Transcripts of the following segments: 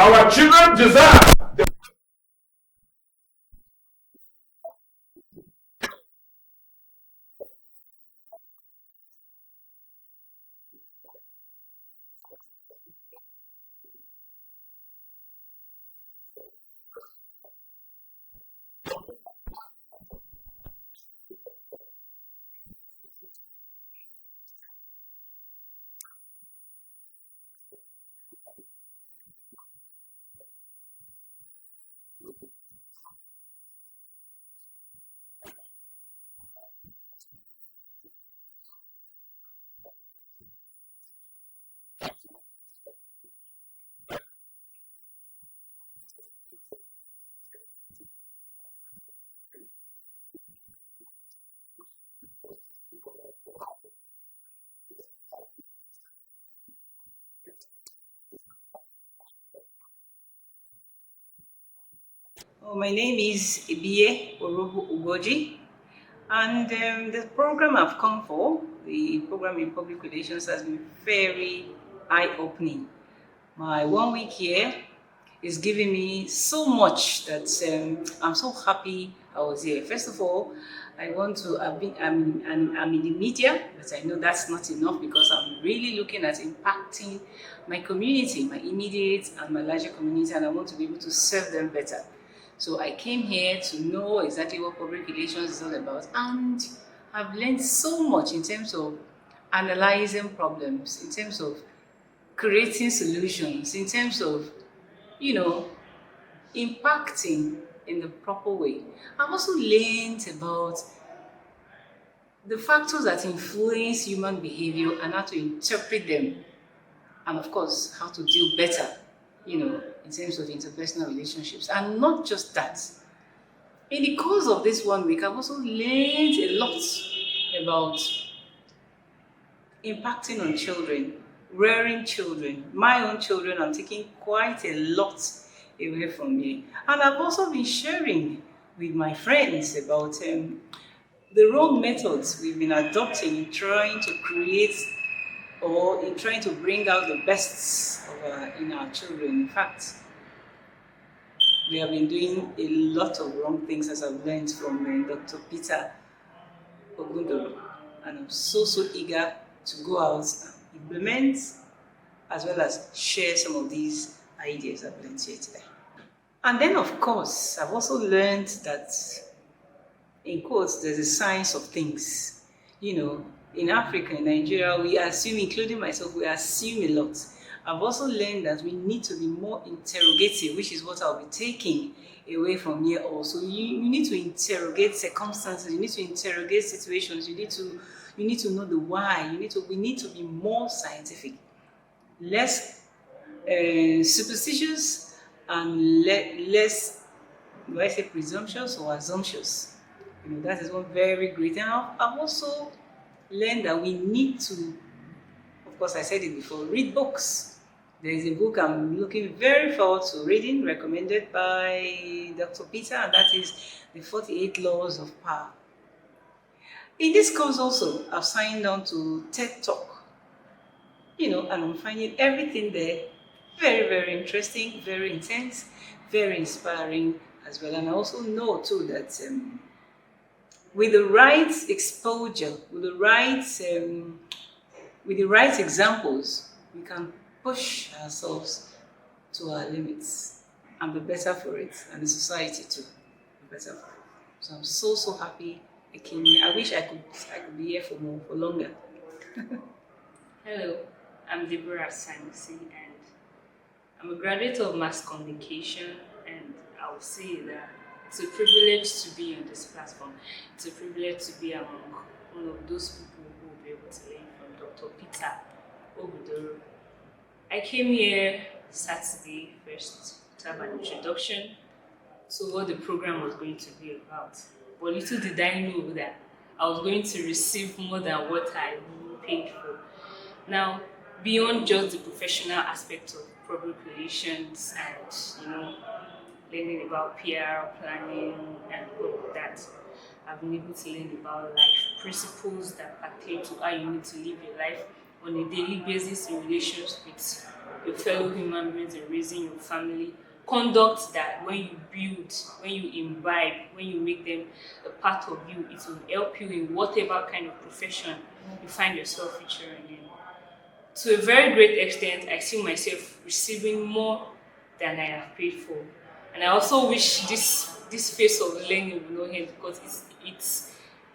Our children deserve the Oh, my name is Ibiye Orobu Ugoji, and the program I've come for, the program in public relations, has been very eye-opening. My 1 week here is giving me so much that I'm so happy I was here. First of all, I want to. I'm in the media, but I know that's not enough because I'm really looking at impacting my community, my immediate and my larger community, and I want to be able to serve them better. So I came here to know exactly what public relations is all about, and I've learned so much in terms of analyzing problems, in terms of creating solutions, in terms of, you know, impacting in the proper way. I've also learned about the factors that influence human behavior and how to interpret them, and of course, how to deal better, in terms of interpersonal relationships. And not just that. In the course of this 1 week, I've also learned a lot about impacting on children, rearing children. My own children, I'm taking quite a lot away from me. And I've also been sharing with my friends about the wrong methods we've been adopting in trying to create or in trying to bring out the best in our children. In fact, we have been doing a lot of wrong things, as I've learned from Dr. Peter Ogudoro. And I'm so eager to go out and implement as well as share some of these ideas I've learned here today. And then, of course, I've also learned that, in quotes, there's a science of things. In Africa, in Nigeria, we assume, including myself, we assume a lot. I've also learned that we need to be more interrogative, which is what I'll be taking away from here also. You need to interrogate circumstances, you need to interrogate situations, you need to know the why, we need to be more scientific, less superstitious, and less, do I say presumptuous or assumptuous? That is one very great. And I've also learned that we need to, of course, I said it before, read books. There is a book I'm looking very forward to reading, recommended by Dr. Peter, and that is The 48 Laws of Power. In this course also, I've signed on to TED Talk, and I'm finding everything there very, very interesting, very intense, very inspiring as well. And I also know too that with the right exposure, with the right examples, we can push ourselves to our limits and be better for it, and the society too be better for it. So I'm so happy I came here. I wish I could be here for longer. Hello, I'm Deborah Sanusi, and I'm a graduate of mass communication, and I would say that it's a privilege to be on this platform. It's a privilege to be among one of those people who will be able to learn from Dr. Peter Ogudoro. I came here Saturday first to have an introduction to what the program was going to be about. But little did I know that I was going to receive more than what I paid for. Now, beyond just the professional aspect of public relations and, learning about PR, planning, and all of that, I've been able to learn about life principles that pertain to how you need to live your life on a daily basis in relations with your fellow human beings and raising your family. Conduct that when you build, when you imbibe, when you make them a part of you, it will help you in whatever kind of profession you find yourself featuring in. To a very great extent, I see myself receiving more than I have paid for. And I also wish this phase of learning will not end, because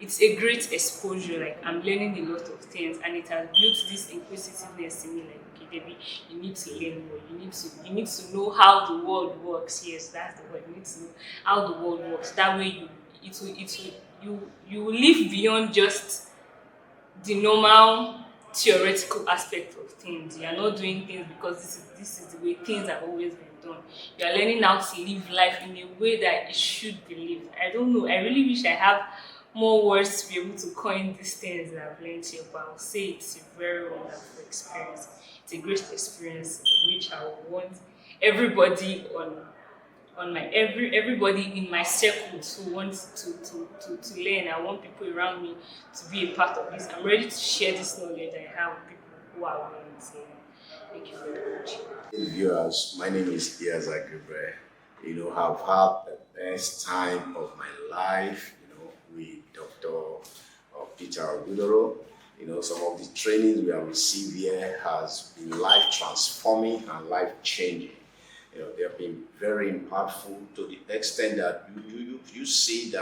it's a great exposure. Like, I'm learning a lot of things, and it has built this inquisitiveness in me. Like, okay, Debbie, you need to learn more. You need to know how the world works. Yes, that's the word. You need to know how the world works. That way, you will live beyond just the normal theoretical aspect of things. You are not doing things because this is the way things have always been done. You are learning how to live life in a way that it should be lived. I don't know. I really wish I have more words to be able to coin these things that I've learned here, but I'll say it's a very wonderful experience. It's a great experience which I would want everybody everybody in my circle who wants to learn. I want people around me to be a part of this. I'm ready to share this knowledge I have with people who are willing to learn. Thank you very much. Viewers, my name is Ogudoro. I've had the best time of my life, with Dr. Peter Ogudoro. Some of the trainings we have received here has been life transforming and life changing. They have been very impactful to the extent that you see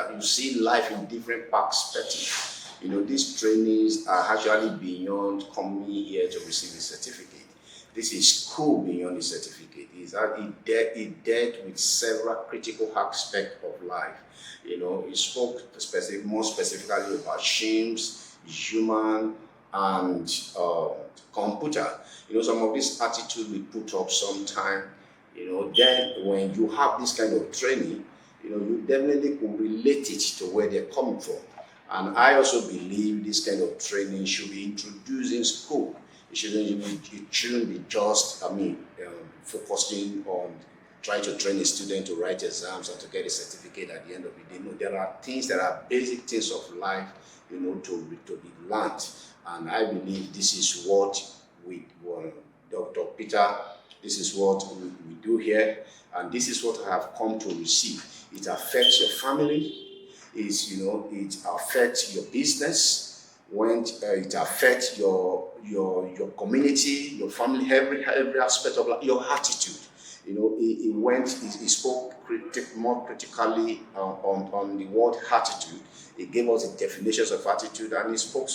life in different perspectives. These trainings are actually beyond coming here to receive a certificate. This is school beyond the certificate. It dealt with several critical aspects of life. It spoke more specifically about shames, human, and computer. Some of this attitude we put up sometime. Then when you have this kind of training, you definitely could relate it to where they're coming from. And I also believe this kind of training should be introduced in school. It shouldn't be just, focusing on trying to train a student to write exams and to get a certificate at the end of the day. No, there are things that are basic things of life, to be learned. And I believe this is what Dr. Peter, this is what we do here, and this is what I have come to receive. It affects your family, it affects your business, it affects your community, your family, every aspect of life, your attitude. It spoke more critically on the word attitude. It gave us the definitions of attitude, and it spoke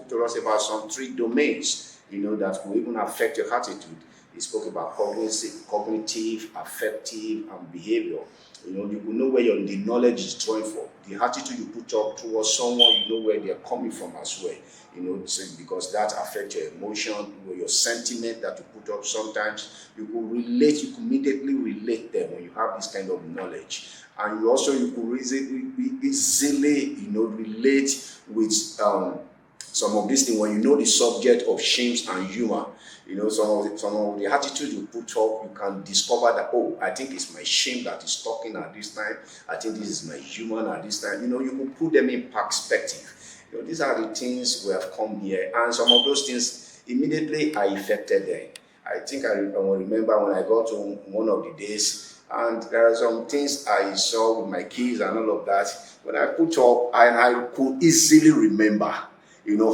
to us about some 3 domains, that will even affect your attitude. He spoke about cognitive, affective, and behavior. You will know where the knowledge is drawing from. The attitude you put up towards someone, you know where they are coming from as well. Because that affects your emotion, your sentiment that you put up. Sometimes you could immediately relate them when you have this kind of knowledge. And you could easily, relate with some of these things when you know the subject of shames and humor. Some of the attitude you put up, you can discover that, I think it's my shame that is talking at this time. I think this is my humor at this time. You can put them in perspective. These are the things we have come here, and some of those things immediately I affected them. I think I remember when I got to one of the days, and there are some things I saw with my kids and all of that. When I put up, and I could easily remember,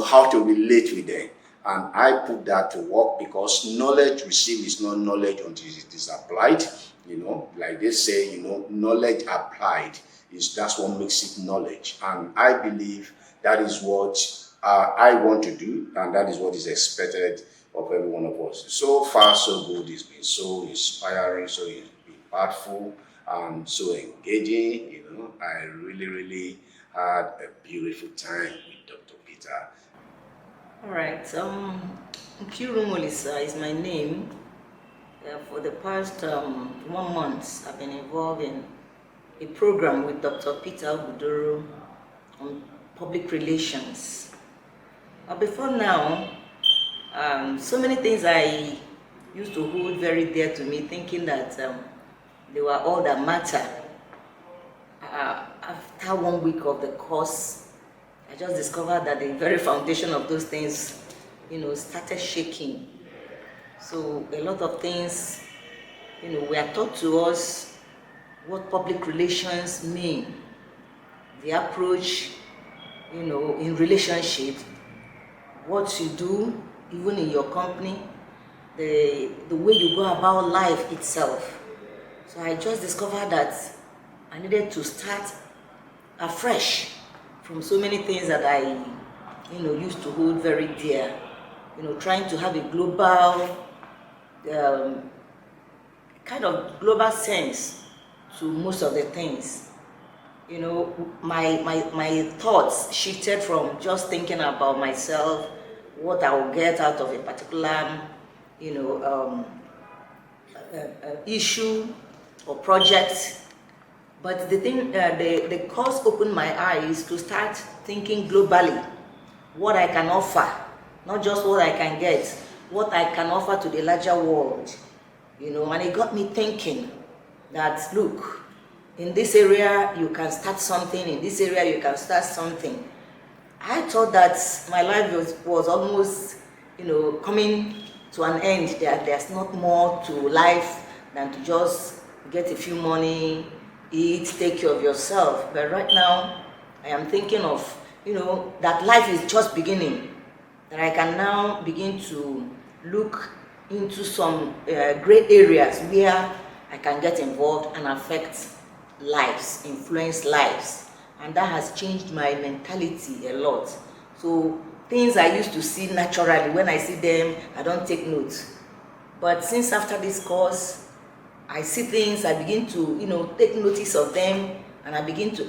how to relate with them. And I put that to work, because knowledge received is not knowledge until it is applied. Like they say, knowledge applied that's what makes it knowledge. And I believe that is what I want to do, and that is what is expected of every one of us. So far, so good. It's been so inspiring, so impactful, and so engaging. I really, really had a beautiful time with Dr. Peter. All right, Nkiru is my name. For the past 1 month, I've been involved in a program with Dr. Peter Ogudoro on public relations. But before now, so many things I used to hold very dear to me, thinking that they were all that matter. After 1 week of the course, I just discovered that the very foundation of those things, started shaking. So a lot of things, were taught to us what public relations mean, the approach, in relationship, what you do, even in your company, the way you go about life itself. So I just discovered that I needed to start afresh from so many things that I, used to hold very dear. Trying to have a global, kind of global sense to most of the things. My thoughts shifted from just thinking about myself, what I will get out of a particular, issue or project. But the thing, the course opened my eyes to start thinking globally, what I can offer, not just what I can get, what I can offer to the larger world, and it got me thinking that, look, in this area you can start something, in this area you can start something. I thought that my life was almost, coming to an end, that there's not more to life than to just get a few money, eat, take care of yourself. But right now, I am thinking of, that life is just beginning, that I can now begin to look into some great areas where I can get involved and affect lives, influence lives. And that has changed my mentality a lot. So things I used to see naturally, when I see them, I don't take note. But since after this course, I see things, I begin to, take notice of them, and I begin to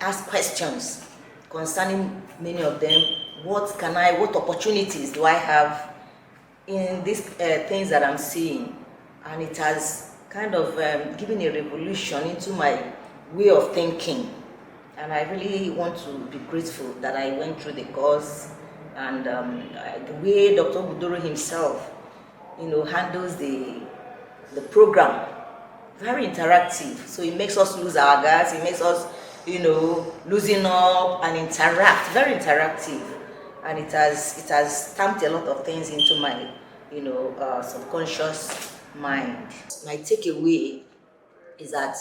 ask questions concerning many of them. What opportunities do I have in these things that I'm seeing? And it has kind of given a revolution into my way of thinking. And I really want to be grateful that I went through the course, and the way Dr. Ogudoro himself, handles the program. Very interactive. So it makes us lose our guards, it makes us, loosen up and interact. Very interactive. And it has stamped a lot of things into my, subconscious mind. My takeaway is that,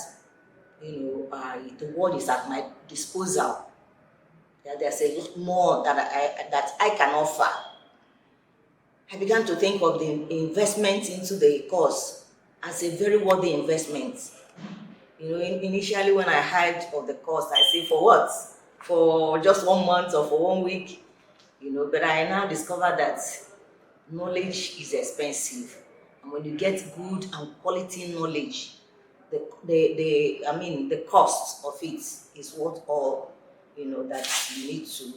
the world is at my disposal. That there's a lot more that I can offer. I began to think of the investment into the course as a very worthy investment. Initially when I heard of the course, I say, for what? For just 1 month or for 1 week? But I now discovered that knowledge is expensive. And when you get good and quality knowledge, the cost of it is worth all, that you need to,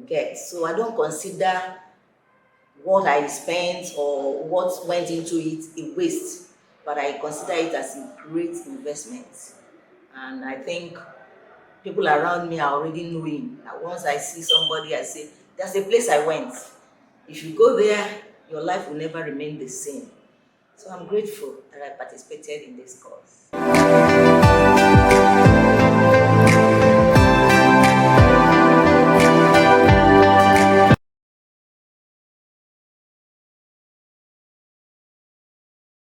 get. So I don't consider what I spent or what went into it a waste, but I consider it as a great investment. And I think people around me are already knowing that once I see somebody, I say, there's a place I went. If you go there, your life will never remain the same. So I'm grateful that I participated in this course.